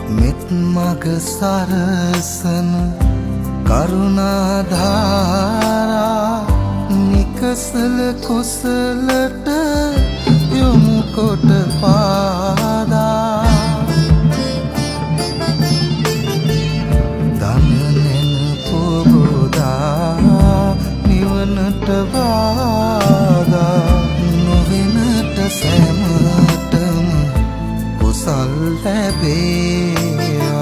මෙත් මග සරසන කරුණාධාරා නිකසල කුසලට යොමු කොට පාදා දන්නනෙන පොබෝදා නිවනට බාධා නොවෙනට සැමටම කුසල් ලැබේවා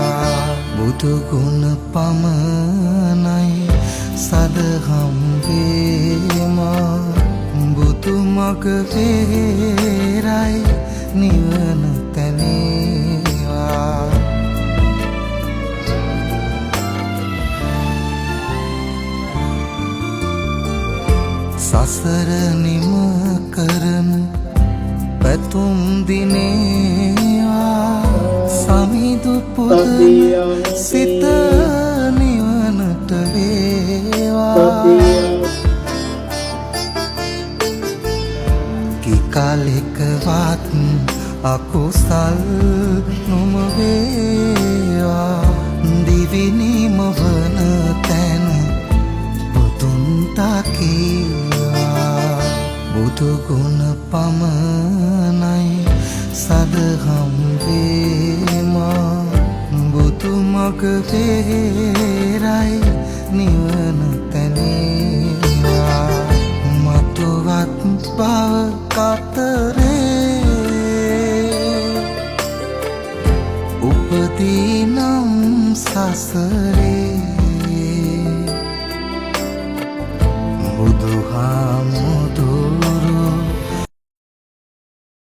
බුදුගුණ පමණයි සදහම් වේමා බුදු මග වේරයි නිවන තැනේවා සසර නිම කරන පැතුම් දිනේවා සමිදු පුද සිත නිවනට වේවා කිකාලෙකවත් අකුසල් නොම වේවා දිවිනිම වන තැන බුදුන් තකීවා බුදුගුණ පමණයි සදහම් වේමා බුදු මග වේරයි නිවන තැනේවා මතුවත් බව කතරේ උපදීනම් සසරේ